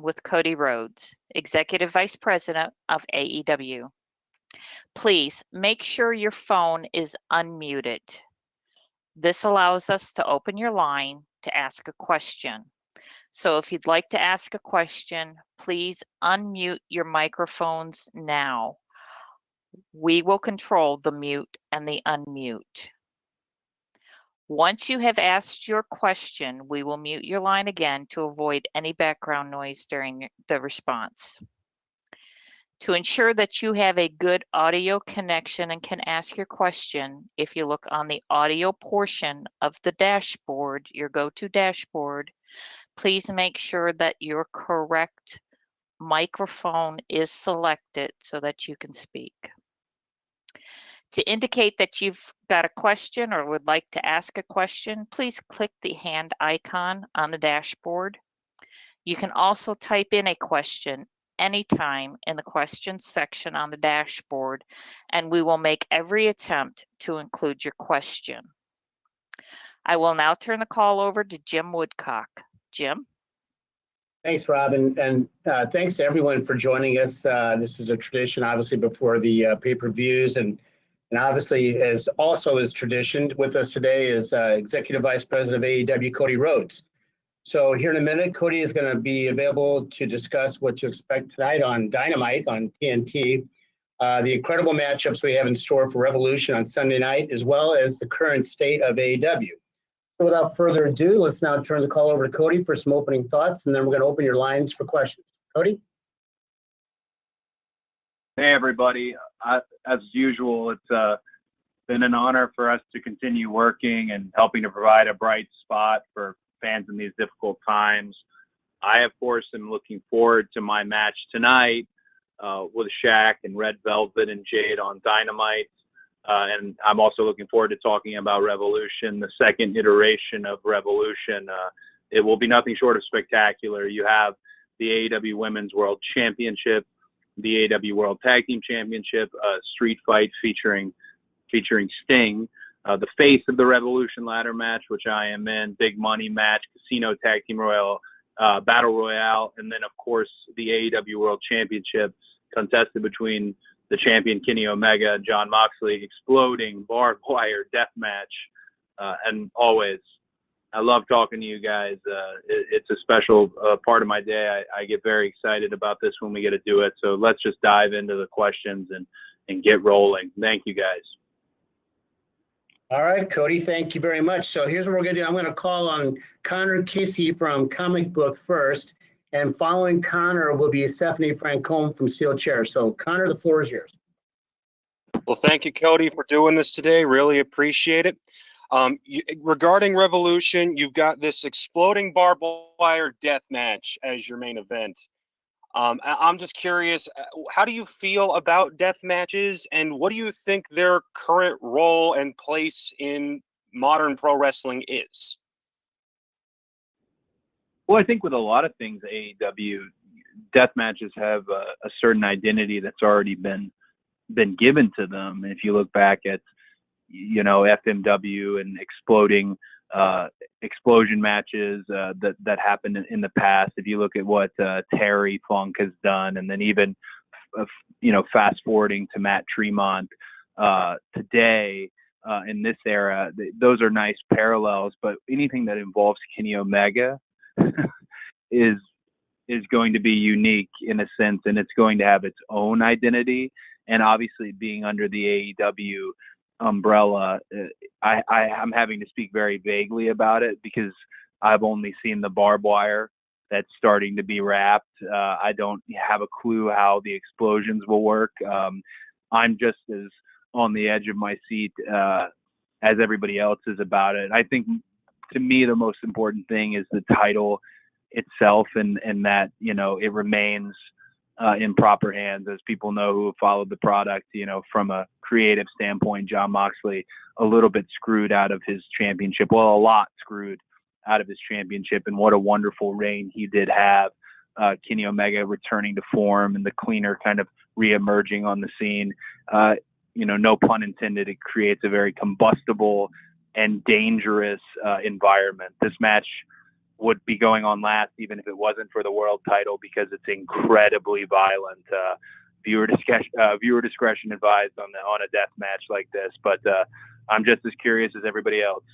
One with Cody Rhodes, Executive Vice President of AEW. Please make sure your phone is unmuted. This allows us to open your line to ask a question. So if you'd like to ask a question, please unmute your microphones now. We will control the mute and the unmute. Once you have asked your question, we will mute your line again to avoid any background noise during the response. To ensure that you have a good audio connection and can ask your question, if you look on the audio portion of the dashboard, your go-to dashboard, please make sure that your correct microphone is selected so that you can speak. To indicate that you've got a question or would like to ask a question, please click the hand icon on the dashboard. You can also type in a question anytime in the questions section on the dashboard, and we will make every attempt to include your question. I will now turn the call over to Jim Woodcock. Jim? Thanks, Robin, and thanks to everyone for joining us. This is a tradition, obviously, before the pay-per-views, and obviously, as also is tradition, with us today is Executive Vice President of AEW, Cody Rhodes. So here in a minute, Cody is going to be available to discuss what to expect tonight on Dynamite on TNT, the incredible matchups we have in store for Revolution on Sunday night, as well as the current state of AEW. So without further ado, let's now turn the call over to Cody for some opening thoughts, and then we're going to open your lines for questions. Cody? Hey, everybody. As usual, it's been an honor for us to continue working and helping to provide a bright spot for fans in these difficult times. I, of course, am looking forward to my match tonight with Shaq and Red Velvet and Jade on Dynamite. And I'm also looking forward to talking about Revolution, the second iteration of Revolution. It will be nothing short of spectacular. You have the AEW Women's World Championship, the AEW World Tag Team Championship, street fight featuring Sting, the face of the Revolution ladder match, which I am in, big money match, Casino Tag Team Royal, Battle Royale, and then, of course, the AEW World Championship contested between the champion Kenny Omega and Jon Moxley, exploding barbed wire death match. And always, I love talking to you guys. It's a special part of my day. I get very excited about this when we get to do it. So let's just dive into the questions and get rolling. Thank you, guys. All right, Cody, thank you very much. So here's what we're going to do. I'm going to call on Connor Casey from Comic Book first, and following Connor will be Stephanie Francombe from Steel Chair. So, Connor, the floor is yours. Well, thank you, Cody, for doing this today. Really appreciate it. Regarding Revolution, you've got this exploding barbed wire death match as your main event. I'm just curious, how do you feel about death matches, and what do you think their current role and place in modern pro wrestling is? Well, I think with a lot of things, AEW, death matches have a certain identity that's already been given to them. If you look back at, FMW and exploding explosion matches that happened in the past, if you look at what Terry Funk has done, and then even fast forwarding to Matt Tremont today in this era, those are nice parallels. But anything that involves Kenny Omega is going to be unique in a sense, and it's going to have its own identity. And obviously, being under the AEW umbrella, I'm having to speak very vaguely about it because I've only seen the barbed wire that's starting to be wrapped. I don't have a clue how the explosions will work. I'm just as on the edge of my seat as everybody else is about it. I think, to me, the most important thing is the title itself, and that it remains in proper hands. As people know who have followed the product, from a creative standpoint, Jon Moxley a little bit screwed out of his championship. Well, a lot screwed out of his championship, and what a wonderful reign he did have. Kenny Omega returning to form and the cleaner kind of reemerging on the scene. No pun intended, it creates a very combustible and dangerous environment. This match would be going on last, even if it wasn't for the world title, because it's incredibly violent. Viewer discretion advised on a death match like this. But I'm just as curious as everybody else.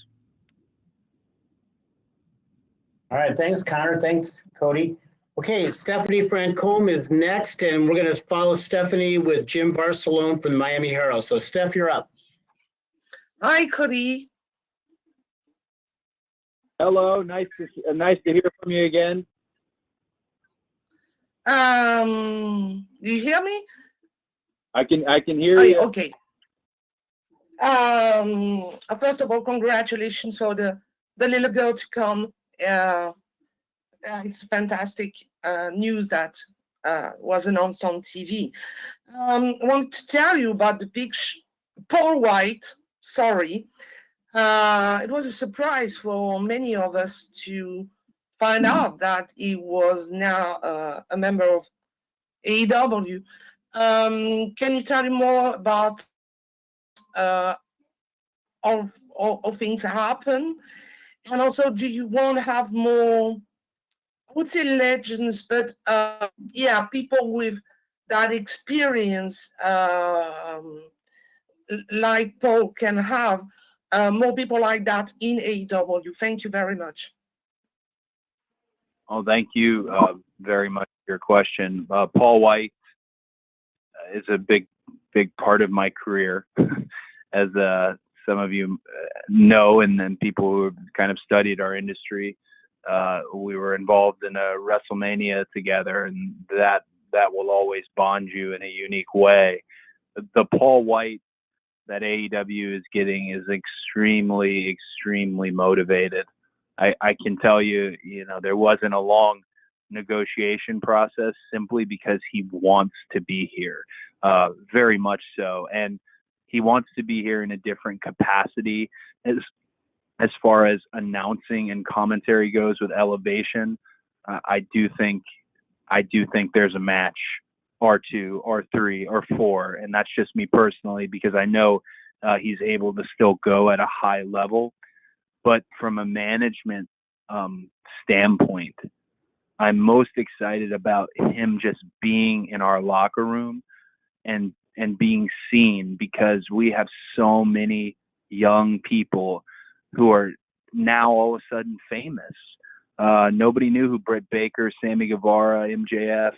All right, thanks, Connor. Thanks, Cody. Okay, Stephanie Francombe is next, and we're going to follow Stephanie with Jim Barcelone from the Miami Herald. So, Steph, you're up. Hi, Cody. Hello, nice to hear from you again. Do you hear me? I can hear you. Okay. First of all, congratulations for the little girl to come. It's fantastic news that was announced on TV. I want to tell you about the big Paul White. Sorry. It was a surprise for many of us to find out that he was now a member of AEW. Can you tell me more about how things happen? And also, do you want to have more, I would say legends, but people with that experience like Paul can have more people like that in AEW? Thank you very much. Oh, thank you very much for your question. Paul White is a big part of my career, as some of you know, and then people who have kind of studied our industry. We were involved in a WrestleMania together, and that will always bond you in a unique way. The Paul White that AEW is getting is extremely, extremely motivated. I can tell you, there wasn't a long negotiation process, simply because he wants to be here, very much so. And he wants to be here in a different capacity as far as announcing and commentary goes with Elevation. I do think there's a match or two or three or four, and that's just me personally, because I know he's able to still go at a high level. But from a management standpoint, I'm most excited about him just being in our locker room and being seen, because we have so many young people who are now all of a sudden famous. Nobody knew who Britt Baker, Sammy Guevara, MJF,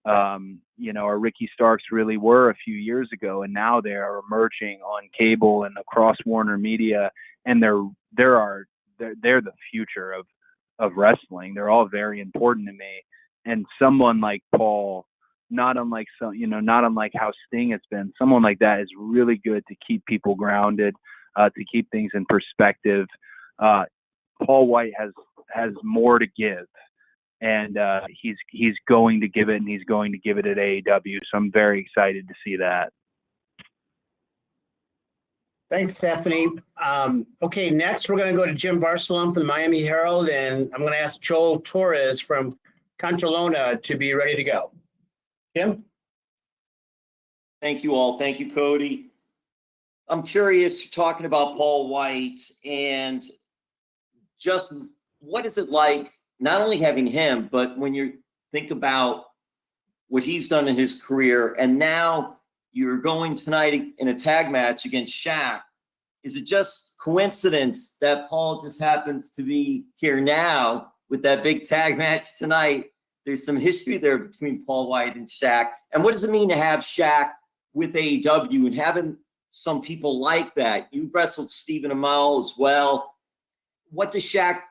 or Ricky Starks really were a few years ago, and now they are emerging on cable and across Warner Media, and they're the future of wrestling. They're all very important to me. And someone like Paul, not unlike how Sting has been, someone like that is really good to keep people grounded, to keep things in perspective. Paul White has more to give, and he's going to give it, and he's going to give it at AEW. So I'm very excited to see that. Thanks, Stephanie. Okay, next we're going to go to Jim Barcelone from the Miami Herald, and I'm going to ask Joel Torres from Contralona to be ready to go. Jim? Thank you all. Thank you, Cody. I'm curious, talking about Paul White, and just what is it like, not only having him, but when you think about what he's done in his career, and now you're going tonight in a tag match against Shaq. Is it just coincidence that Paul just happens to be here now with that big tag match tonight? There's some history there between Paul White and Shaq. And what does it mean to have Shaq with AEW and having some people like that? You've wrestled Stephen Amell as well. What does Shaq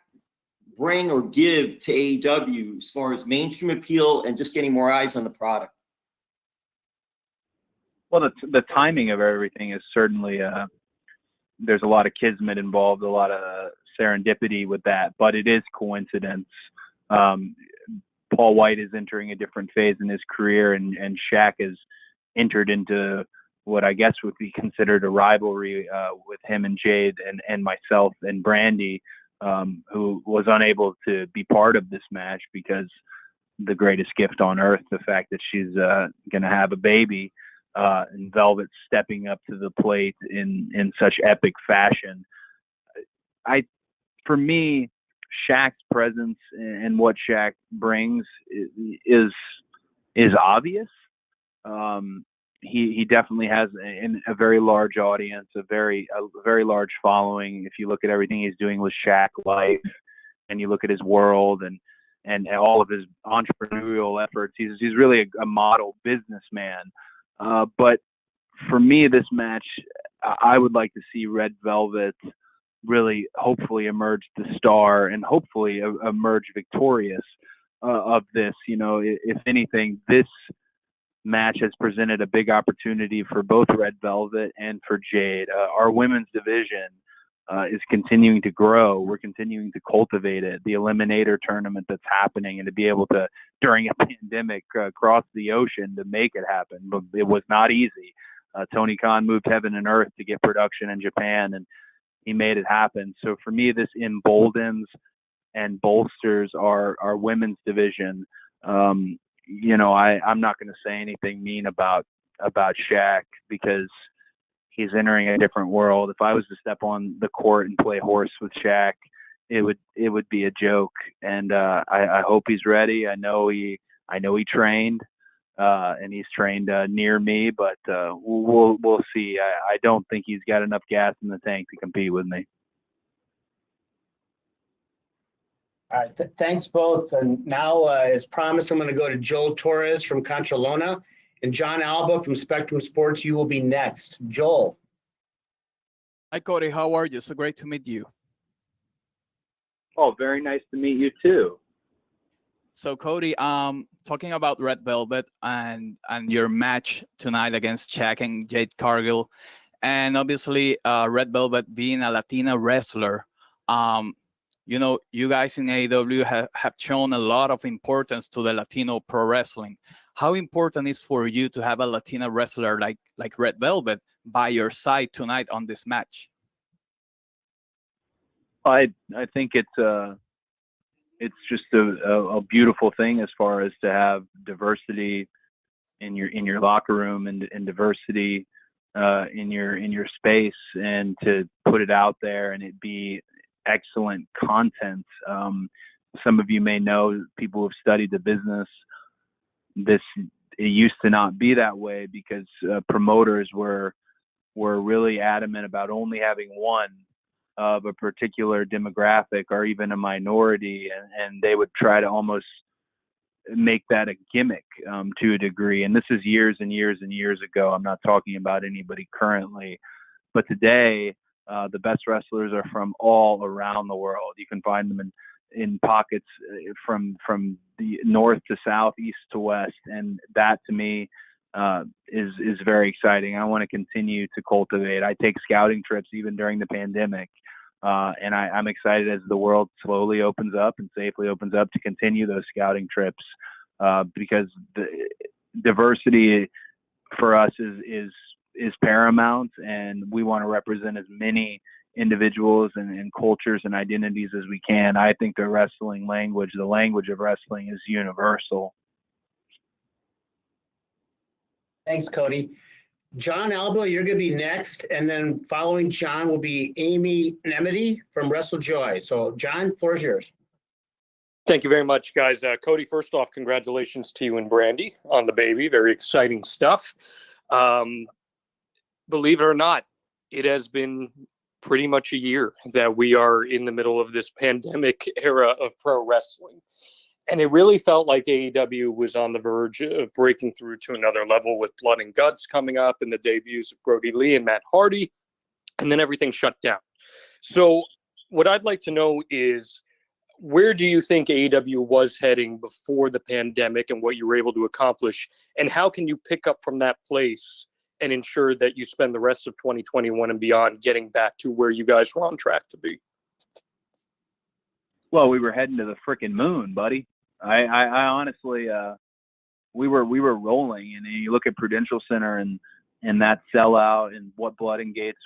bring or give to AEW as far as mainstream appeal and just getting more eyes on the product? Well, the timing of everything is certainly there's a lot of kismet involved, a lot of serendipity with that, but it is coincidence. Paul White is entering a different phase in his career, and Shaq has entered into what I guess would be considered a rivalry with him and Jade and myself and Brandy, who was unable to be part of this match because the greatest gift on earth, the fact that she's going to have a baby, and Velvet stepping up to the plate in such epic fashion. For me, Shaq's presence and what Shaq brings is obvious. He definitely has a very large audience, a very large following. If you look at everything he's doing with Shaq Life, and you look at his world and all of his entrepreneurial efforts, he's really a model businessman. But for me, this match, I would like to see Red Velvet really, hopefully, emerge the star and hopefully emerge victorious of this. You know, if anything, this match has presented a big opportunity for both Red Velvet and for Jade. Our women's division is continuing to grow. We're continuing to cultivate it. The Eliminator tournament that's happening, and to be able to, during a pandemic, cross the ocean to make it happen. But it was not easy. Tony Khan moved heaven and earth to get production in Japan, and he made it happen. So for me, this emboldens and bolsters our women's division. You know, I'm not going to say anything mean about Shaq, because he's entering a different world. If I was to step on the court and play horse with Shaq, it would be a joke. And I hope he's ready. I know he trained, and he's trained near me, but we'll see. I don't think he's got enough gas in the tank to compete with me. All right, thanks both. And now, as promised, I'm going to go to Joel Torres from Contralona and John Alba from Spectrum Sports. You will be next. Joel. Hi, Cody. How are you? So great to meet you. Oh, very nice to meet you too. So, Cody, talking about Red Velvet and your match tonight against Shaq and Jade Cargill, and obviously Red Velvet being a Latina wrestler, you know, you guys in AEW have shown a lot of importance to the Latino pro wrestling. How important is for you to have a Latina wrestler like Red Velvet by your side tonight on this match? I think it's just a beautiful thing, as far as to have diversity in your locker room and diversity in your space, and to put it out there and it be excellent content. Some of you may know, people who've studied the business, it used to not be that way, because promoters were really adamant about only having one of a particular demographic or even a minority, and they would try to almost make that a gimmick to a degree. And this is years and years and years ago. I'm not talking about anybody currently, but today the best wrestlers are from all around the world. You can find them in pockets from the north to south, east to west, and that to me is very exciting. I want to continue to cultivate. I take scouting trips even during the pandemic, and I'm excited as the world slowly opens up and safely opens up to continue those scouting trips, because the diversity for us is paramount, and we want to represent as many individuals and cultures and identities as we can. I think the language of wrestling, is universal. Thanks, Cody. John Alba, you're going to be next, and then following John will be Amy Nemedy from WrestleJoy. So, John, floor is yours. Thank you very much, guys. Cody, first off, congratulations to you and Brandy on the baby. Very exciting stuff. Believe it or not, it has been pretty much a year that we are in the middle of this pandemic era of pro wrestling. And it really felt like AEW was on the verge of breaking through to another level, with Blood and Guts coming up and the debuts of Brody Lee and Matt Hardy, and then everything shut down. So what I'd like to know is, where do you think AEW was heading before the pandemic and what you were able to accomplish? And how can you pick up from that place and ensure that you spend the rest of 2021 and beyond getting back to where you guys were on track to be? Well, we were heading to the freaking moon, buddy. I honestly, we were rolling, and you look at Prudential Center and that sellout and what Blood and Guts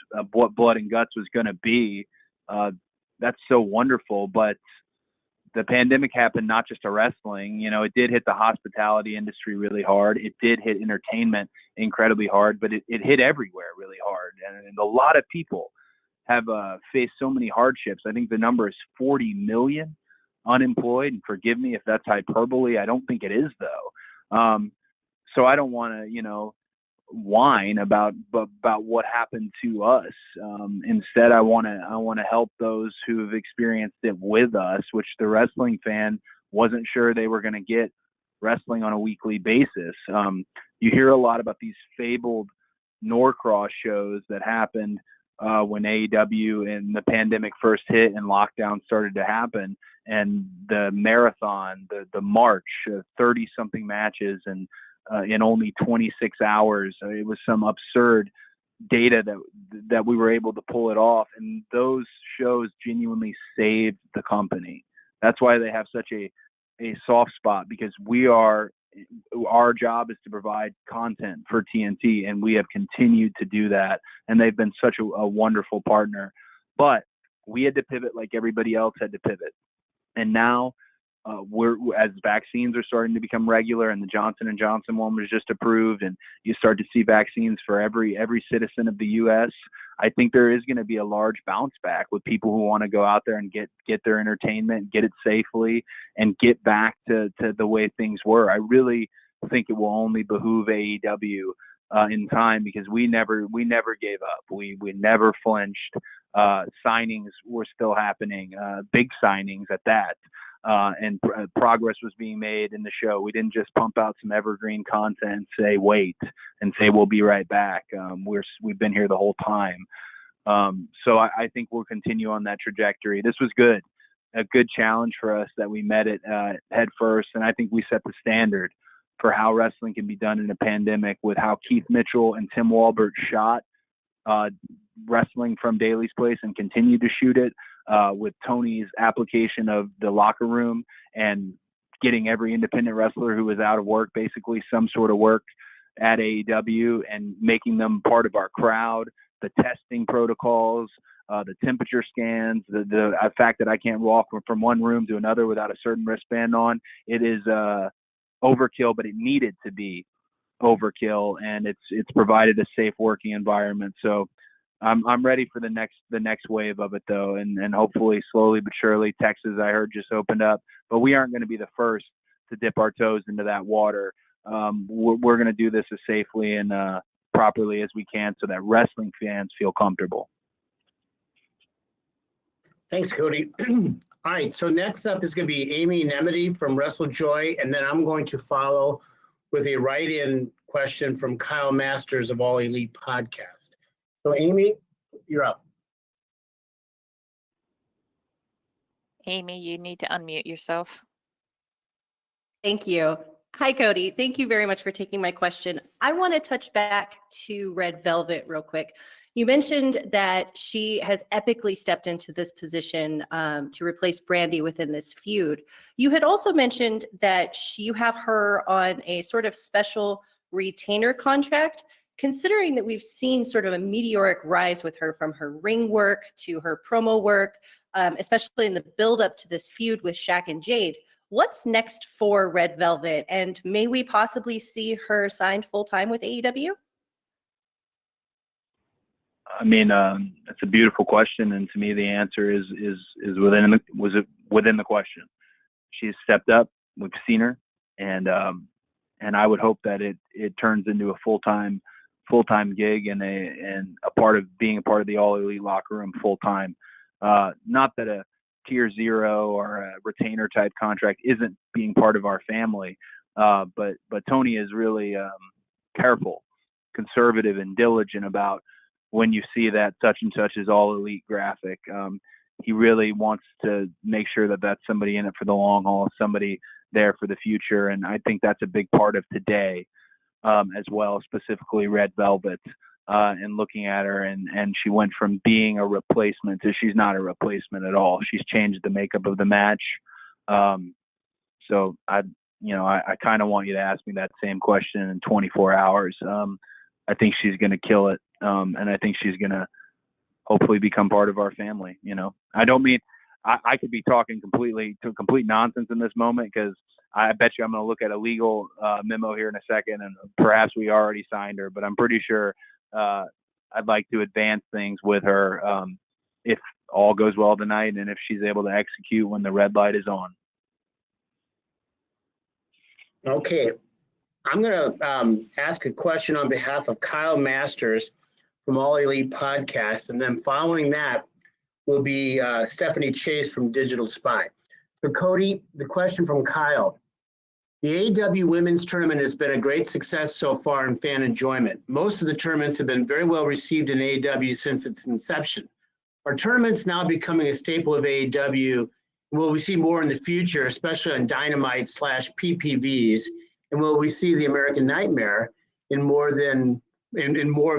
was going to be. That's so wonderful. But the pandemic happened not just to wrestling. You know, it did hit the hospitality industry really hard. It did hit entertainment incredibly hard, but it hit everywhere really hard. And a lot of people have faced so many hardships. I think the number is 40 million unemployed. And forgive me if that's hyperbole. I don't think it is, though. So I don't want to, whine about what happened to us. Instead, I want to help those who have experienced it with us, which the wrestling fan wasn't sure they were going to get wrestling on a weekly basis. You hear a lot about these fabled Norcross shows that happened when AEW and the pandemic first hit and lockdown started to happen, and the marathon, the march, 30 something matches, and in only 26 hours. It was some absurd data that we were able to pull it off. And those shows genuinely saved the company. That's why they have such a soft spot, because our job is to provide content for TNT, and we have continued to do that. And they've been such a wonderful partner. But we had to pivot like everybody else had to pivot. And now, as vaccines are starting to become regular, and the Johnson & Johnson one was just approved, and you start to see vaccines for every citizen of the U.S., I think there is going to be a large bounce back with people who want to go out there and get their entertainment, get it safely, and get back to the way things were. I really think it will only behoove AEW in time, because we never gave up. We never flinched. Signings were still happening, big signings at that. And progress was being made in the show. We didn't just pump out some evergreen content and say, wait, and say, we'll be right back. We've been here the whole time. So I think we'll continue on that trajectory. This was good, a good challenge for us that we met it head first. And I think we set the standard for how wrestling can be done in a pandemic, with how Keith Mitchell and Tim Walbert shot wrestling from Daly's Place and continued to shoot it, with Tony's application of the locker room and getting every independent wrestler who was out of work, basically some sort of work at AEW, and making them part of our crowd, the testing protocols, the temperature scans, the fact that I can't walk from one room to another without a certain wristband on. It is overkill, but it needed to be overkill, and it's provided a safe working environment. So I'm ready for the next wave of it, though, and hopefully slowly but surely. Texas, I heard, just opened up, but we aren't going to be the first to dip our toes into that water. We're going to do this as safely and properly as we can, so that wrestling fans feel comfortable. Thanks, Cody. All right, so next up is going to be Amy Nemedy from WrestleJoy, and then I'm going to follow with a write-in question from Kyle Masters of All Elite Podcast. So, Amy, you're up. Amy, you need to unmute yourself. Thank you. Hi, Cody. Thank you very much for taking my question. I want to touch back to Red Velvet real quick. You mentioned that she has epically stepped into this position to replace Brandy within this feud. You had also mentioned that you have her on a sort of special retainer contract. Considering that we've seen sort of a meteoric rise with her, from her ring work to her promo work, especially in the build up to this feud with Shaq and Jade, what's next for Red Velvet? And may we possibly see her signed full-time with AEW? I mean, it's a beautiful question, and to me, the answer is within the question. She's stepped up. We've seen her, and I would hope that it turns into a full-time gig and a part of being a part of the All Elite locker room full-time. Not that a tier 0 or a retainer type contract isn't being part of our family, but Tony is really careful, conservative, and diligent about when you see that such and such is All Elite graphic. He really wants to make sure that that's somebody in it for the long haul, somebody there for the future, and I think that's a big part of today. As well, specifically Red Velvet, and looking at her, and she went from being a replacement to she's not a replacement at all. She's changed the makeup of the match. So I kind of want you to ask me that same question in 24 hours. I think she's going to kill it, and I think she's going to hopefully become part of our family. I don't mean I could be talking complete nonsense in this moment, because I bet you I'm going to look at a legal memo here in a second, and perhaps we already signed her, but I'm pretty sure I'd like to advance things with her if all goes well tonight and if she's able to execute when the red light is on. Okay, I'm going to ask a question on behalf of Kyle Masters from All Elite Podcast, and then following that will be Stephanie Chase from Digital Spy. So Cody, the question from Kyle. The AEW Women's Tournament has been a great success so far in fan enjoyment. Most of the tournaments have been very well received in AEW since its inception. Are tournaments now becoming a staple of AEW? Will we see more in the future, especially on Dynamite / PPVs? And will we see the American Nightmare in more of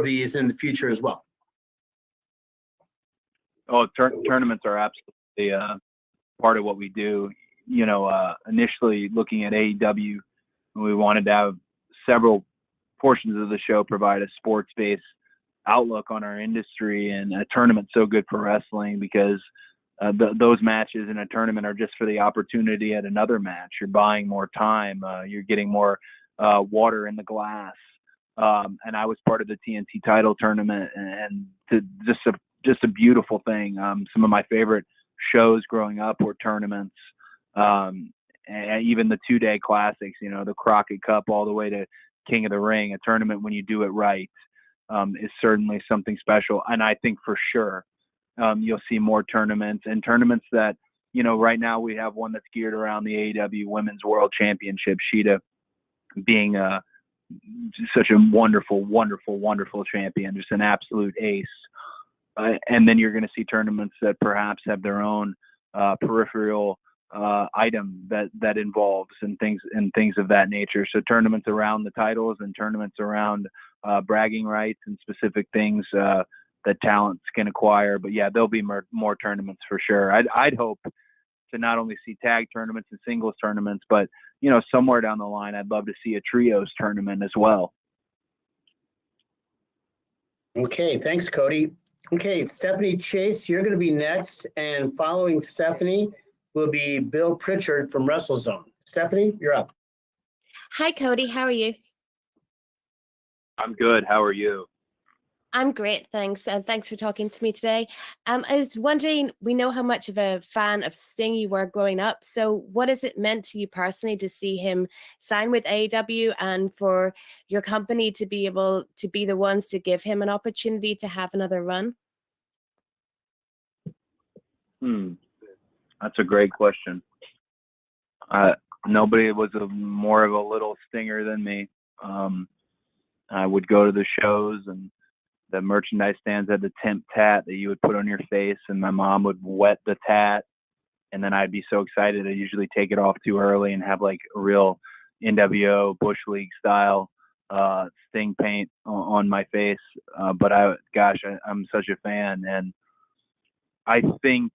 these in the future as well? Oh, tournaments are absolutely part of what we do. You know, initially looking at AEW, we wanted to have several portions of the show provide a sports-based outlook on our industry, and a tournament's so good for wrestling because those matches in a tournament are just for the opportunity at another match. You're buying more time. You're getting more water in the glass. And I was part of the TNT title tournament, and just a beautiful thing. Some of my favorite shows growing up were tournaments. And even the 2-day classics, you know, the Crockett Cup all the way to King of the Ring. A tournament, when you do it right, is certainly something special. And I think for sure you'll see more tournaments, and tournaments that, you know, right now we have one that's geared around the AEW Women's World Championship, Sheeta being such a wonderful, wonderful, wonderful champion, just an absolute ace. And then you're going to see tournaments that perhaps have their own peripheral item that involves and things of that nature. So tournaments around the titles and tournaments around bragging rights and specific things that talents can acquire. But yeah, there'll be more tournaments for sure. I'd hope to not only see tag tournaments and singles tournaments, but, you know, somewhere down the line, I'd love to see a trios tournament as well. Okay, thanks, Cody. Okay, Stephanie Chase, you're going to be next, and following Stephanie will be Bill Pritchard from WrestleZone. Stephanie, you're up. Hi, Cody. How are you? I'm good. How are you? I'm great, thanks. And thanks for talking to me today. I was wondering, we know how much of a fan of Sting you were growing up. So what has it meant to you personally to see him sign with AEW and for your company to be able to be the ones to give him an opportunity to have another run? That's a great question. Nobody was more of a little stinger than me. I would go to the shows, and the merchandise stands had the temp tat that you would put on your face, and my mom would wet the tat, and then I'd be so excited. I'd usually take it off too early and have like a real NWO Bush League style Sting paint on my face. But I'm such a fan, and I think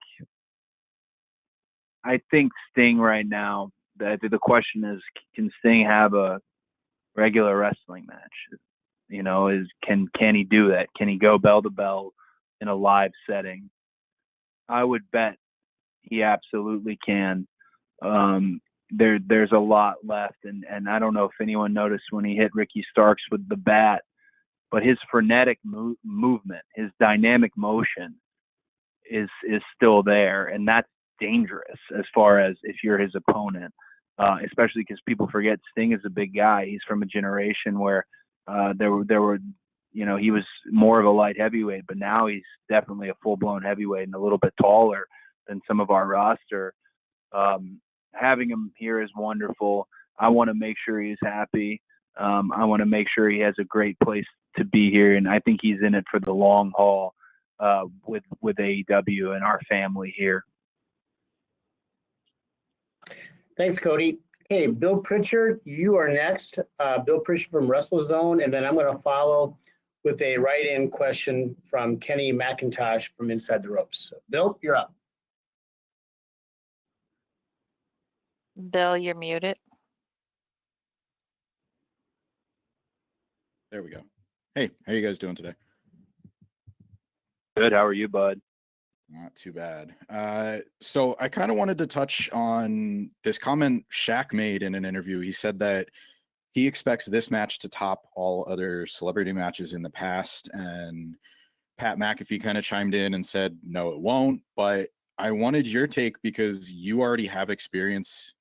Sting right now, the question is, can Sting have a regular wrestling match? You know, can he do that? Can he go bell to bell in a live setting? I would bet he absolutely can. There's a lot left, and I don't know if anyone noticed when he hit Ricky Starks with the bat, but his frenetic movement, his dynamic motion is still there, and that's dangerous as far as if you're his opponent, especially because people forget Sting is a big guy. He's from a generation where there were, you know, he was more of a light heavyweight, but now he's definitely a full-blown heavyweight and a little bit taller than some of our roster. Having him here is wonderful. I want to make sure he's happy. I want to make sure he has a great place to be here, and I think he's in it for the long haul with AEW and our family here. Thanks, Cody. Okay, Bill Pritchard, you are next. Bill Pritchard from WrestleZone, and then I'm going to follow with a write-in question from Kenny McIntosh from Inside the Ropes. Bill, you're up. Bill, you're muted. There we go. Hey, how you guys doing today? Good. How are you, bud? Not too bad. So I kind of wanted to touch on this comment Shaq made in an interview. He said that he expects this match to top all other celebrity matches in the past, and Pat McAfee kind of chimed in and said, no, it won't. But I wanted your take because you already have experience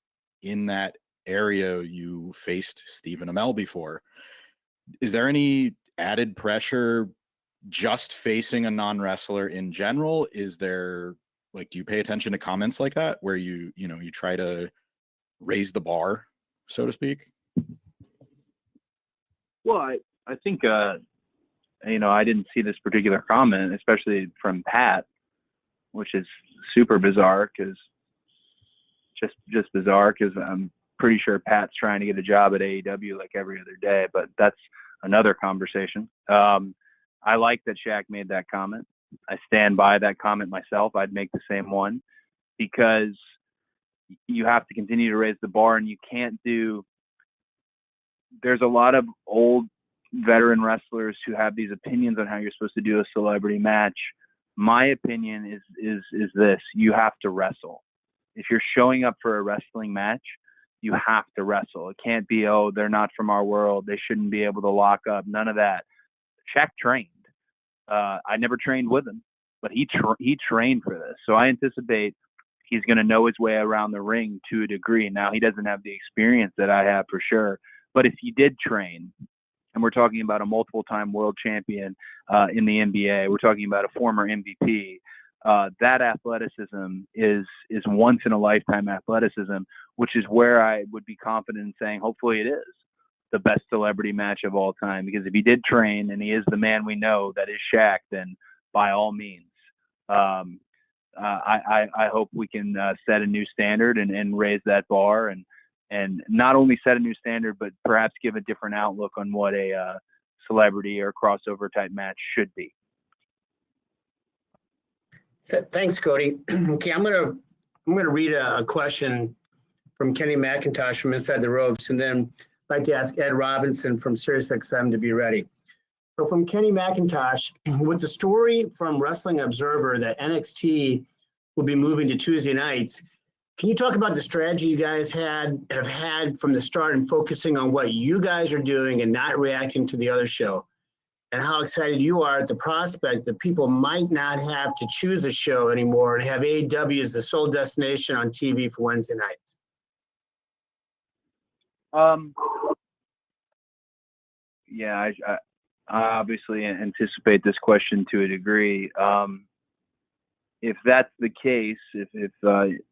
in that area. You faced Stephen Amell before. Is there any added pressure just facing a non-wrestler in general? Is there, like, do you pay attention to comments like that where you try to raise the bar, so to speak? Well, I think, I didn't see this particular comment, especially from Pat, which is super bizarre because just bizarre because I'm pretty sure Pat's trying to get a job at AEW like every other day, but that's another conversation. I like that Shaq made that comment. I stand by that comment myself. I'd make the same one because you have to continue to raise the bar, and you can't do. There's a lot of old veteran wrestlers who have these opinions on how you're supposed to do a celebrity match. My opinion is this: you have to wrestle. If you're showing up for a wrestling match, you have to wrestle. It can't be, oh, they're not from our world, they shouldn't be able to lock up. None of that. Shaq trained. I never trained with him, but he trained for this. So I anticipate he's going to know his way around the ring to a degree. Now, he doesn't have the experience that I have for sure. But if he did train, and we're talking about a multiple-time world champion in the NBA, we're talking about a former MVP, that athleticism is once-in-a-lifetime athleticism, which is where I would be confident in saying, hopefully it is the best celebrity match of all time. Because if he did train and he is the man we know that is Shaq, then by all means, I hope we can set a new standard and raise that bar and not only set a new standard, but perhaps give a different outlook on what a celebrity or crossover type match should be. Thanks, Cody. Okay, I'm gonna read a question from Kenny McIntosh from Inside the Ropes, and then I'd like to ask Ed Robinson from SiriusXM to be ready. So from Kenny McIntosh, with the story from Wrestling Observer that NXT will be moving to Tuesday nights, can you talk about the strategy you guys have had from the start and focusing on what you guys are doing and not reacting to the other show? And how excited you are at the prospect that people might not have to choose a show anymore and have AEW as the sole destination on TV for Wednesday nights? Yeah, I obviously anticipate this question to a degree. If that's the case, if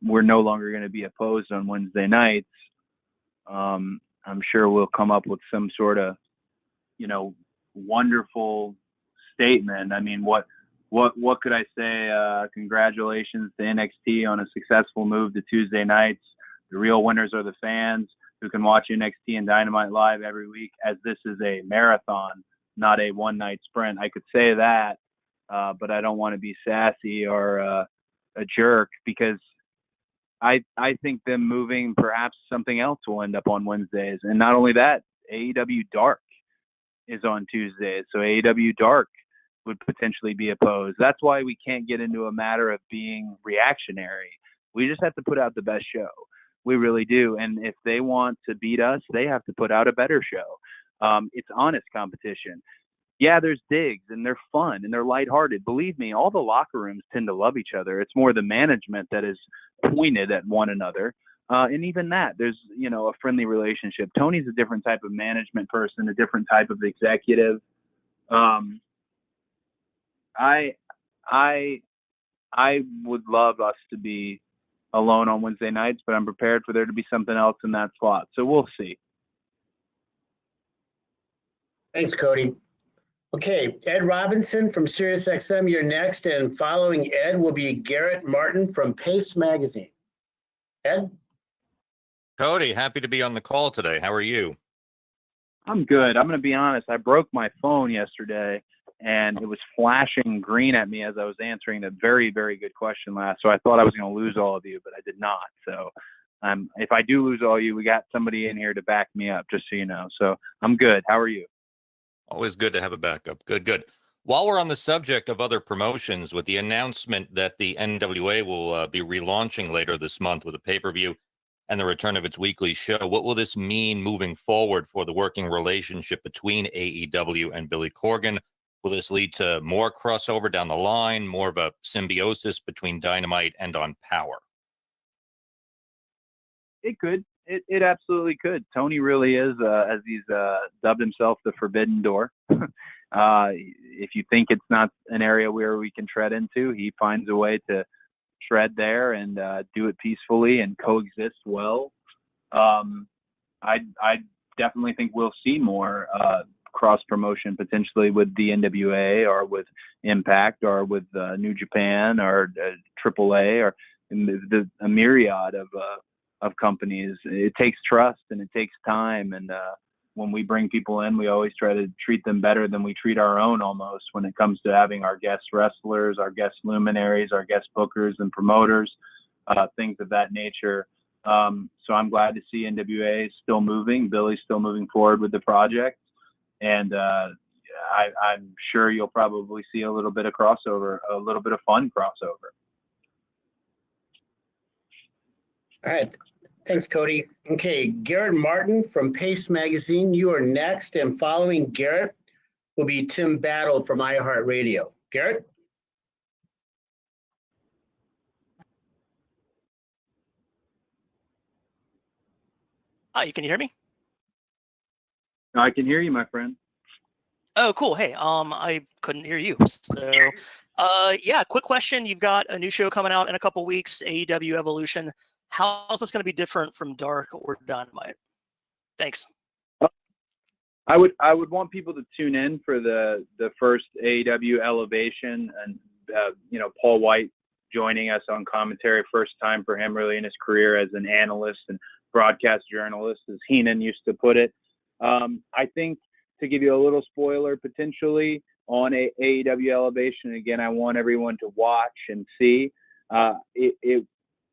we're no longer going to be opposed on Wednesday nights, I'm sure we'll come up with some sort of, wonderful statement. I mean, what could I say? Congratulations to NXT on a successful move to Tuesday nights. The real winners are the fans who can watch NXT and Dynamite live every week, as this is a marathon, not a one-night sprint. I could say that, but I don't want to be sassy or a jerk, because I think them moving, perhaps something else will end up on Wednesdays. And not only that, AEW Dark is on Tuesdays, so AEW Dark would potentially be opposed. That's why we can't get into a matter of being reactionary. We just have to put out the best show. We really do. And if they want to beat us, they have to put out a better show. It's honest competition. Yeah, there's digs, and they're fun, and they're lighthearted. Believe me, all the locker rooms tend to love each other. It's more the management that is pointed at one another. And even that, there's, a friendly relationship. Tony's a different type of management person, a different type of executive. I would love us to be alone on Wednesday nights, but I'm prepared for there to be something else in that slot. So we'll see. Thanks, Cody. Okay, Ed Robinson from SiriusXM, you're next, and following Ed will be Garrett Martin from Pace Magazine. Ed? Cody, happy to be on the call today. How are you? I'm good. I'm going to be honest. I broke my phone yesterday, and it was flashing green at me as I was answering a very, very good question last. So I thought I was going to lose all of you, but I did not. So if I do lose all of you, we got somebody in here to back me up, just so you know. So I'm good. How are you? Always good to have a backup. Good. While we're on the subject of other promotions, with the announcement that the NWA will be relaunching later this month with a pay-per-view and the return of its weekly show, what will this mean moving forward for the working relationship between AEW and Billy Corgan? Will this lead to more crossover down the line, more of a symbiosis between Dynamite and on Power? It could. It absolutely could. Tony really is, as he's dubbed himself, the forbidden door. If you think it's not an area where we can tread into, he finds a way to tread there and do it peacefully and coexist well. I definitely think we'll see more cross promotion potentially with the NWA or with Impact or with New Japan or AAA or a myriad of companies. It takes trust and it takes time, and when we bring people in, we always try to treat them better than we treat our own, almost, when it comes to having our guest wrestlers, our guest luminaries, our guest bookers and promoters, things of that nature. So I'm glad to see NWA still moving, Billy's still moving forward with the project, and I'm sure you'll probably see a little bit of crossover, a little bit of fun crossover. All right. Thanks, Cody. Okay, Garrett Martin from Pace Magazine, you are next, and following Garrett will be Tim Battle from iHeartRadio. Garrett? You can hear me? I can hear you, my friend. Oh, cool. Hey, I couldn't hear you. So, yeah, quick question. You've got a new show coming out in a couple weeks, AEW Evolution. How is this going to be different from Dark or Dynamite? Thanks. I would want people to tune in for the first AEW Elevation, and Paul White joining us on commentary, first time for him really in his career as an analyst and broadcast journalist, as Heenan used to put it. I think, to give you a little spoiler potentially on AEW Elevation, again, I want everyone to watch and see.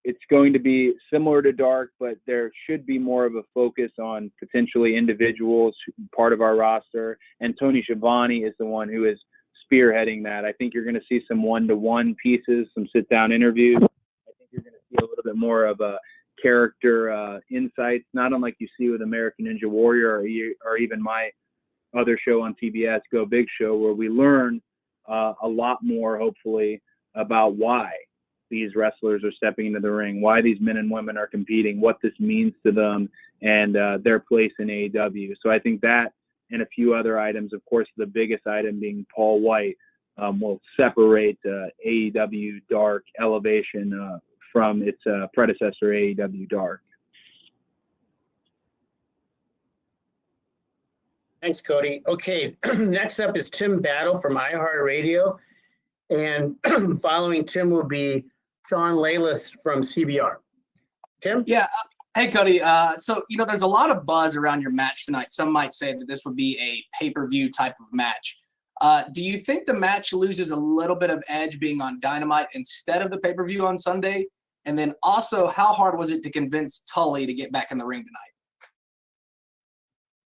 It's going to be similar to Dark, but there should be more of a focus on potentially individuals, part of our roster. And Tony Schiavone is the one who is spearheading that. I think you're going to see some one-to-one pieces, some sit-down interviews. I think you're going to see a little bit more of a character insights, not unlike you see with American Ninja Warrior or even my other show on TBS, Go Big Show, where we learn a lot more, hopefully, about why these wrestlers are stepping into the ring, why these men and women are competing, what this means to them, and their place in AEW. So I think that and a few other items, of course, the biggest item being Paul White, will separate AEW Dark Elevation from its predecessor, AEW Dark. Thanks, Cody. Okay, next up is Tim Battle from iHeartRadio, and following Tim will be Sean Layless from CBR. Tim? Yeah. Hey, Cody. So, there's a lot of buzz around your match tonight. Some might say that this would be a pay-per-view type of match. Do you think the match loses a little bit of edge being on Dynamite instead of the pay-per-view on Sunday? And then also, how hard was it to convince Tully to get back in the ring tonight?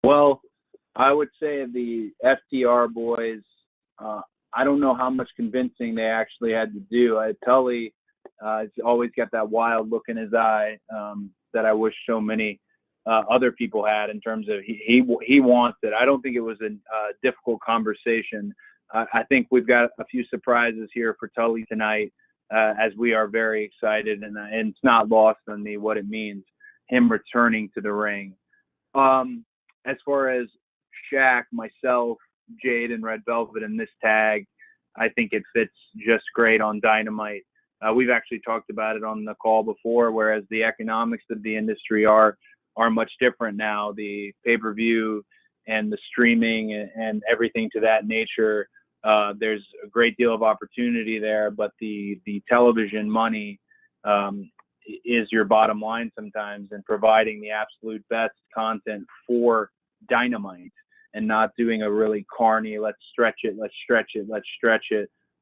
Well, I would say the FTR boys, I don't know how much convincing they actually had to do. Tully has always got that wild look in his eye that I wish so many other people had, in terms of he wants it. I don't think it was a difficult conversation. I think we've got a few surprises here for Tully tonight, as we are very excited, and it's not lost on me what it means, him returning to the ring. As far as Shaq, myself, Jade, and Red Velvet in this tag, I think it fits just great on Dynamite. We've actually talked about it on the call before, whereas the economics of the industry are much different now. The pay-per-view and the streaming and everything to that nature, there's a great deal of opportunity there, but the television money is your bottom line sometimes, and providing the absolute best content for Dynamite and not doing a really carny, let's stretch it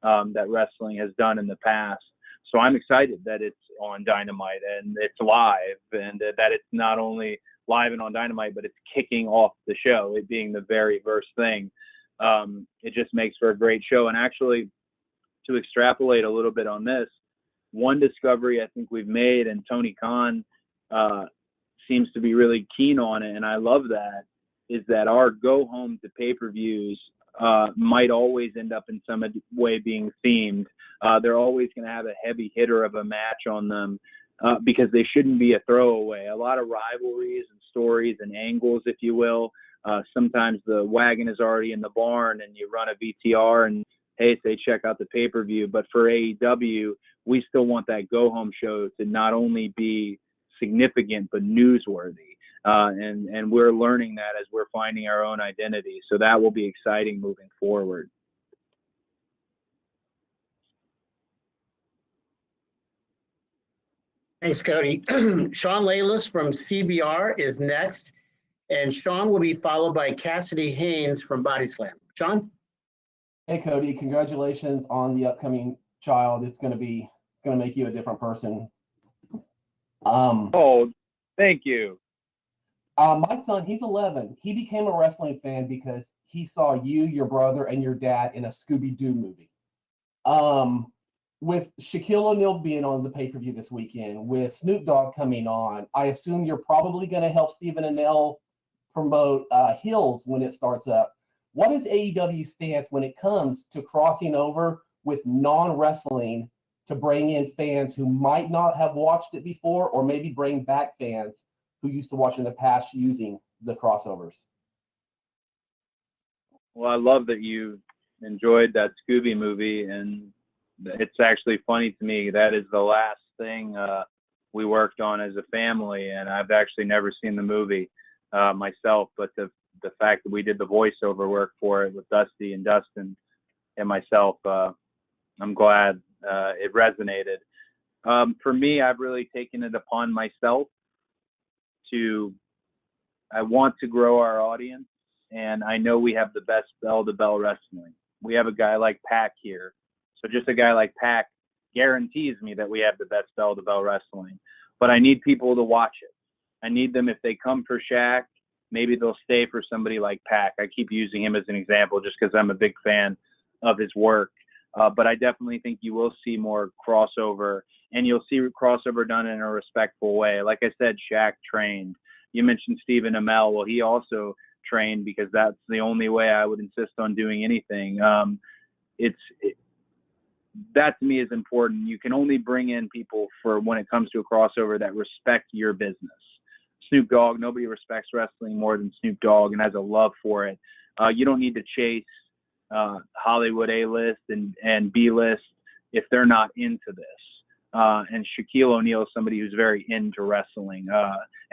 that wrestling has done in the past. So I'm excited that it's on Dynamite and it's live, and that it's not only live and on Dynamite, but it's kicking off the show, it being the very first thing. It just makes for a great show. And actually, to extrapolate a little bit on this, one discovery I think we've made, and Tony Khan seems to be really keen on it, and I love that, is that our go home to pay-per-views might always end up in some way being themed. They're always going to have a heavy hitter of a match on them because they shouldn't be a throwaway. A lot of rivalries and stories and angles, if you will. Sometimes the wagon is already in the barn and you run a VTR and, hey, say check out the pay-per-view. But for AEW, we still want that go-home show to not only be significant but newsworthy. And we're learning that as we're finding our own identity. So that will be exciting moving forward. Thanks, Cody. Sean Laylis from CBR is next, and Sean will be followed by Cassidy Haynes from Body Slam. Sean? Hey, Cody, congratulations on the upcoming child. It's going to make you a different person. Oh, thank you. My son, he's 11. He became a wrestling fan because he saw you, your brother, and your dad in a Scooby-Doo movie. With Shaquille O'Neal being on the pay-per-view this weekend, with Snoop Dogg coming on, I assume you're probably going to help Stephen Amell promote Hills when it starts up. What is AEW's stance when it comes to crossing over with non-wrestling to bring in fans who might not have watched it before, or maybe bring back fans who used to watch in the past using the crossovers? Well, I love that you enjoyed that Scooby movie, and it's actually funny to me. That is the last thing we worked on as a family, and I've actually never seen the movie myself, but the fact that we did the voiceover work for it with Dusty and Dustin and myself, I'm glad it resonated. For me, I've really taken it upon myself I want to grow our audience, and I know we have the best bell-to-bell wrestling. We have a guy like Pac here. So just a guy like Pac guarantees me that we have the best bell-to-bell wrestling. But I need people to watch it. I need them, if they come for Shaq, maybe they'll stay for somebody like Pac. I keep using him as an example just because I'm a big fan of his work. But I definitely think you will see more crossover, and you'll see crossover done in a respectful way. Like I said, Shaq trained. You mentioned Stephen Amell. Well, he also trained because that's the only way I would insist on doing anything. That to me is important. You can only bring in people for when it comes to a crossover that respect your business. Snoop Dogg, nobody respects wrestling more than Snoop Dogg and has a love for it. You don't need to chase Hollywood A-list and B-list if they're not into this. And Shaquille O'Neal is somebody who's very into wrestling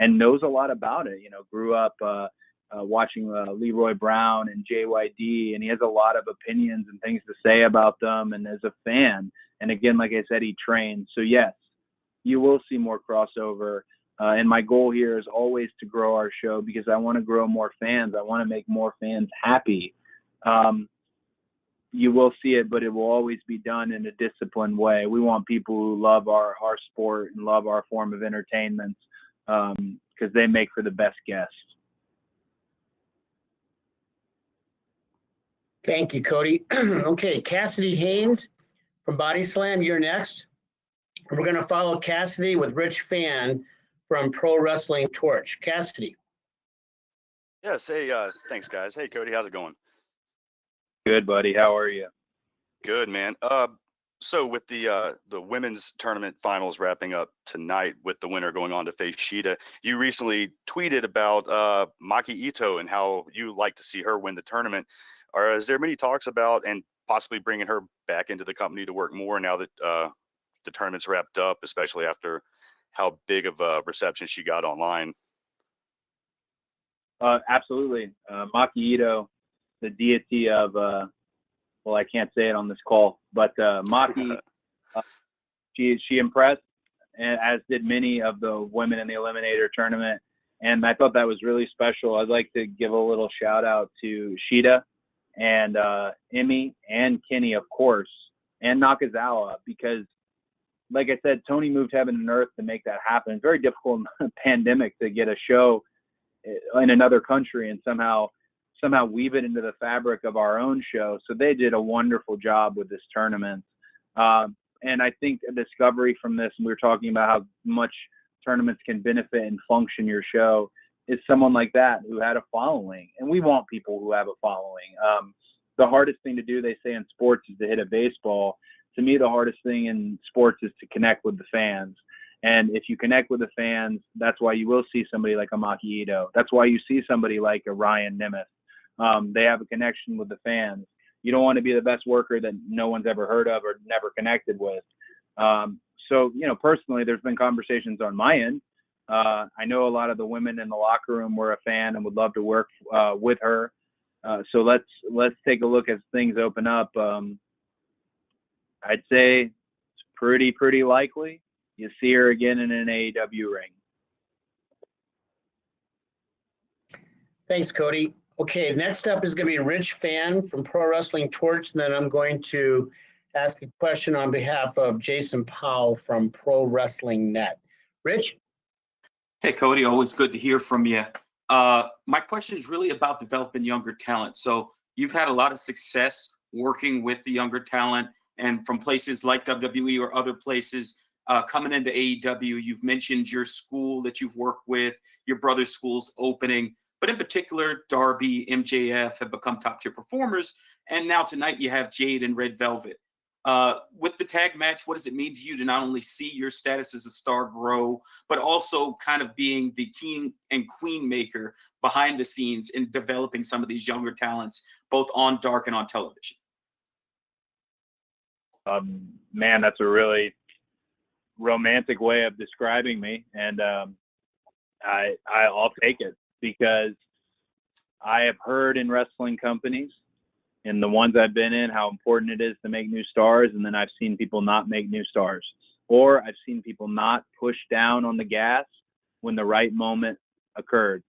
and knows a lot about it. You know, grew up watching Leroy Brown and JYD, and he has a lot of opinions and things to say about them, and as a fan. And again, like I said, he trains. So yes, you will see more crossover. And my goal here is always to grow our show because I want to grow more fans. I want to make more fans happy. You will see it, but it will always be done in a disciplined way. We want people who love our sport and love our form of entertainment because they make for the best guests. Thank you, Cody. Okay, Cassidy Haynes from Body Slam, you're next. We're going to follow Cassidy with Rich Fan from Pro Wrestling Torch. Cassidy. Yes. Hey, thanks, guys. Hey, Cody, how's it going? Good, buddy. How are you? Good, man. So with the women's tournament finals wrapping up tonight, with the winner going on to face Shida, you recently tweeted about Maki Itoh and how you like to see her win the tournament. Is there many talks about and possibly bringing her back into the company to work more now that the tournament's wrapped up, especially after how big of a reception she got online? Absolutely. Maki Itoh, the deity of, well, I can't say it on this call, but Maki, she impressed, as did many of the women in the Eliminator tournament. And I thought that was really special. I'd like to give a little shout out to Shida and Emmy and Kenny, of course, and Nakazawa, because like I said, Tony moved heaven and earth to make that happen. It's very difficult in a pandemic to get a show in another country and somehow weave it into the fabric of our own show. So they did a wonderful job with this tournament. And I think a discovery from this, and we were talking about how much tournaments can benefit and function your show, is someone like that who had a following. And we want people who have a following. the hardest thing to do, they say in sports, is to hit a baseball. To me, the hardest thing in sports is to connect with the fans. And if you connect with the fans, that's why you will see somebody like a Maki Itoh. That's why you see somebody like a Ryan Nemeth. They have a connection with the fans. You don't want to be the best worker that no one's ever heard of or never connected with. So, personally, there's been conversations on my end. I know a lot of the women in the locker room were a fan and would love to work with her. So let's take a look as things open up. I'd say it's pretty likely you see her again in an AEW ring. Thanks, Cody. Okay, next up is going to be Rich Fan from Pro Wrestling Torch, and then I'm going to ask a question on behalf of Jason Powell from Pro Wrestling Net. Rich? Hey, Cody, always good to hear from you. My question is really about developing younger talent. So you've had a lot of success working with the younger talent, and from places like WWE or other places coming into AEW. You've mentioned your school that you've worked with, your brother's school's opening, but in particular, Darby, MJF have become top tier performers. And now tonight you have Jade and Red Velvet. With the tag match, what does it mean to you to not only see your status as a star grow, but also kind of being the king and queen maker behind the scenes in developing some of these younger talents, both on dark and on television? Man, that's a really romantic way of describing me. And I'll take it, because I have heard in wrestling companies, in the ones I've been in, how important it is to make new stars, and then I've seen people not make new stars, or I've seen people not push down on the gas when the right moment occurred.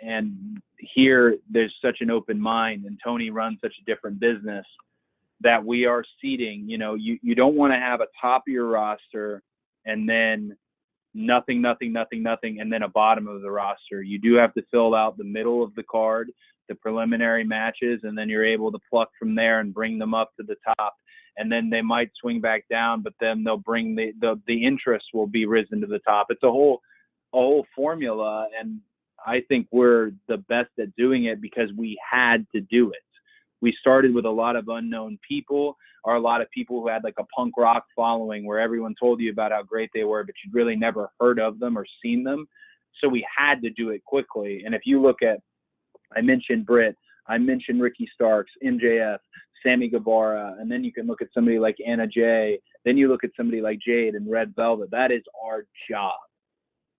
And here, there's such an open mind, and Tony runs such a different business that we are seeding. You don't want to have a top of your roster and then nothing, and then a bottom of the roster. You do have to fill out the middle of the card, the preliminary matches, and then you're able to pluck from there and bring them up to the top. And then they might swing back down, but then they'll bring the interest will be risen to the top. It's a whole formula, and I think we're the best at doing it because we had to do it. We started with a lot of unknown people, or a lot of people who had like a punk rock following where everyone told you about how great they were, but you'd really never heard of them or seen them. So we had to do it quickly. And if you look at, I mentioned Britt, I mentioned Ricky Starks, MJF, Sammy Guevara, and then you can look at somebody like Anna Jay. Then you look at somebody like Jade and Red Velvet. That is our job.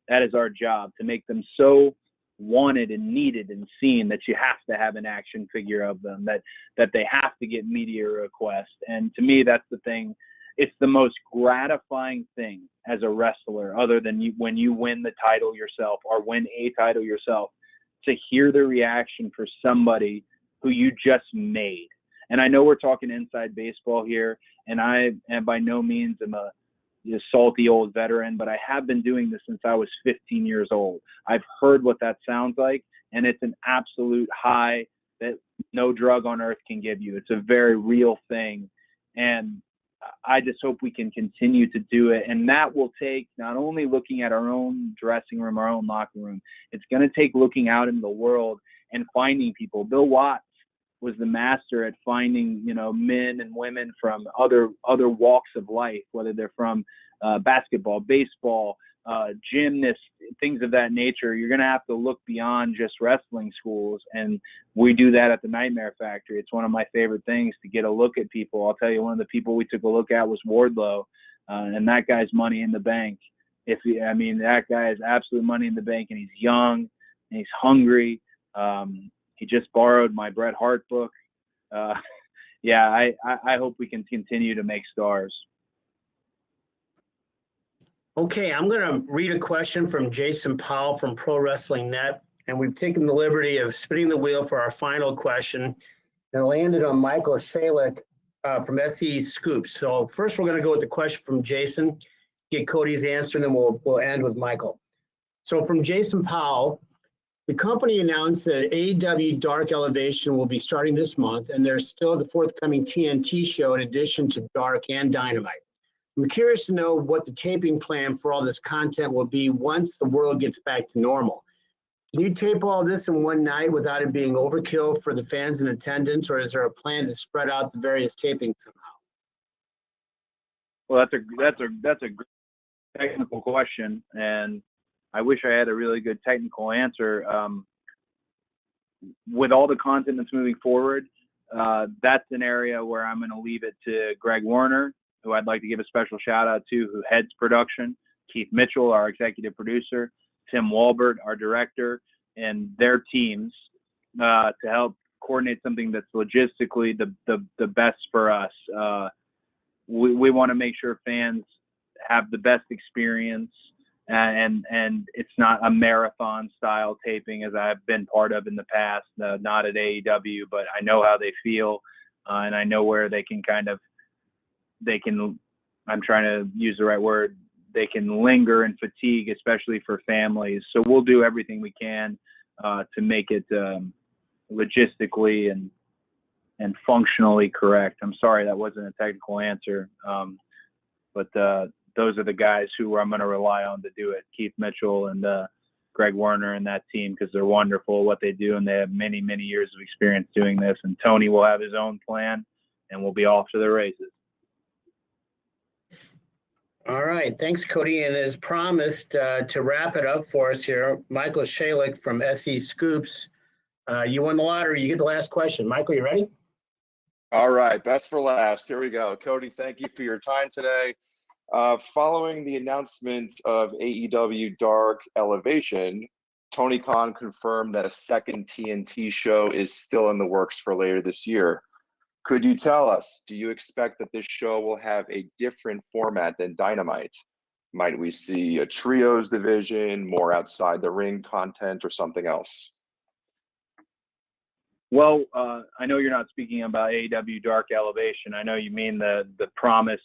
That is our job, to make them so wanted and needed and seen that you have to have an action figure of them, that they have to get media requests. And to me, that's the thing. It's the most gratifying thing as a wrestler, other than when you win the title yourself or win a title yourself, to hear the reaction for somebody who you just made. And I know we're talking inside baseball here, and I am by no means am a salty old veteran, but I have been doing this since I was 15 years old. I've heard what that sounds like, and it's an absolute high that no drug on earth can give you. It's a very real thing, and I just hope we can continue to do it. And that will take not only looking at our own dressing room, our own locker room, it's going to take looking out in the world and finding people. Bill Watts was the master at finding, men and women from other walks of life, whether they're from basketball, baseball, gymnasts, things of that nature. You're going to have to look beyond just wrestling schools. And we do that at the Nightmare Factory. It's one of my favorite things, to get a look at people. I'll tell you, one of the people we took a look at was Wardlow, and that guy's money in the bank. That guy is absolute money in the bank, and he's young and he's hungry. He just borrowed my Bret Hart book. I hope we can continue to make stars. Okay, I'm going to read a question from Jason Powell from Pro Wrestling Net, and we've taken the liberty of spinning the wheel for our final question, and landed on Michael Shalik from SE Scoops. So first, we're going to go with the question from Jason, get Cody's answer, and then we'll end with Michael. So from Jason Powell, the company announced that AEW Dark Elevation will be starting this month, and there's still the forthcoming TNT show in addition to Dark and Dynamite. I'm curious to know what the taping plan for all this content will be once the world gets back to normal. Can you tape all this in one night without it being overkill for the fans in attendance, or is there a plan to spread out the various tapings somehow? Well, that's a great technical question, and I wish I had a really good technical answer. With all the content that's moving forward, that's an area where I'm going to leave it to Greg Warner, who I'd like to give a special shout out to, who heads production, Keith Mitchell, our executive producer, Tim Walbert, our director, and their teams to help coordinate something that's logistically the best for us. We want to make sure fans have the best experience, and it's not a marathon style taping as I've been part of in the past, not at AEW, but I know how they feel, and I know where they can I'm trying to use the right word, they can linger and fatigue, especially for families. So we'll do everything we can to make it logistically and functionally correct. I'm sorry that wasn't a technical answer, but those are the guys who I'm going to rely on to do it. Keith Mitchell and Greg Warner and that team, because they're wonderful at what they do, and they have many, many years of experience doing this. And Tony will have his own plan, and we'll be off to the races. All right. Thanks, Cody. And as promised, to wrap it up for us here, Michael Shalik from SE Scoops. You won the lottery. You get the last question. Michael, you ready? All right. Best for last. Here we go. Cody, thank you for your time today. Following the announcement of AEW Dark Elevation, Tony Khan confirmed that a second TNT show is still in the works for later this year. Could you tell us, do you expect that this show will have a different format than Dynamite? Might we see a trios division, more outside the ring content, or something else? Well, I know you're not speaking about AEW Dark Elevation. I know you mean the promised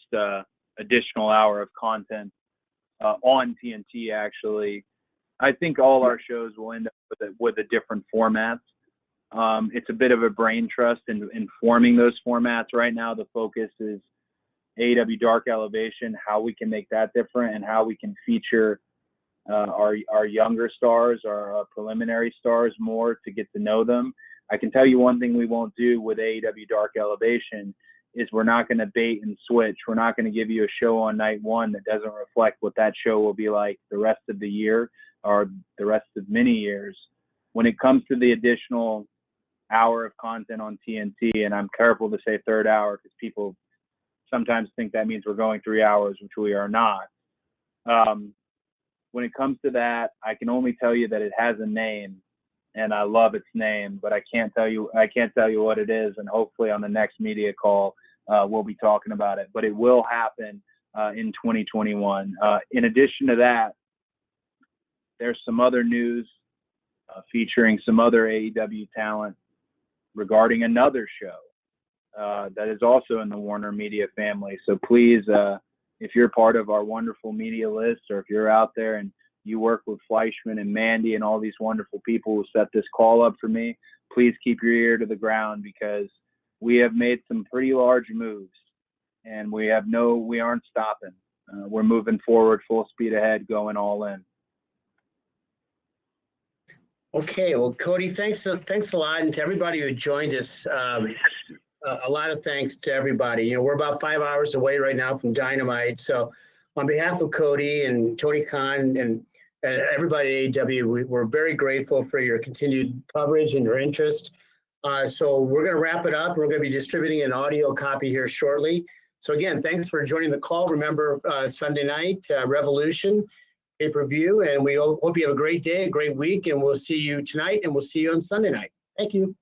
additional hour of content on TNT, actually. I think all our shows will end up with a different format. It's a bit of a brain trust in forming those formats. Right now, the focus is AEW Dark Elevation, how we can make that different, and how we can feature our younger stars, our preliminary stars more to get to know them. I can tell you one thing we won't do with AEW Dark Elevation is we're not going to bait and switch. We're not going to give you a show on night one that doesn't reflect what that show will be like the rest of the year or the rest of many years. When it comes to the additional hour of content on TNT, and I'm careful to say third hour because people sometimes think that means we're going 3 hours, which we are not. When it comes to that, I can only tell you that it has a name, and I love its name, but I can't tell you what it is. And hopefully on the next media call, we'll be talking about it. But it will happen in 2021. In addition to that, there's some other news featuring some other AEW talent regarding another show that is also in the Warner Media family. So please, if you're part of our wonderful media list, or if you're out there and you work with Fleischman and Mandy and all these wonderful people who set this call up for me, please keep your ear to the ground, because we have made some pretty large moves, and we aren't stopping. We're moving forward full speed ahead, going all in. Okay, well, Cody, thanks a lot, and to everybody who joined us. A lot of thanks to everybody. You know, we're about 5 hours away right now from Dynamite. So on behalf of Cody and Tony Khan and everybody at AEW, we're very grateful for your continued coverage and your interest. So we're going to wrap it up. We're going to be distributing an audio copy here shortly. So again, thanks for joining the call. Remember, Sunday night, Revolution pay-per-view, and we hope you have a great day, a great week, and we'll see you tonight, and we'll see you on Sunday night. Thank you.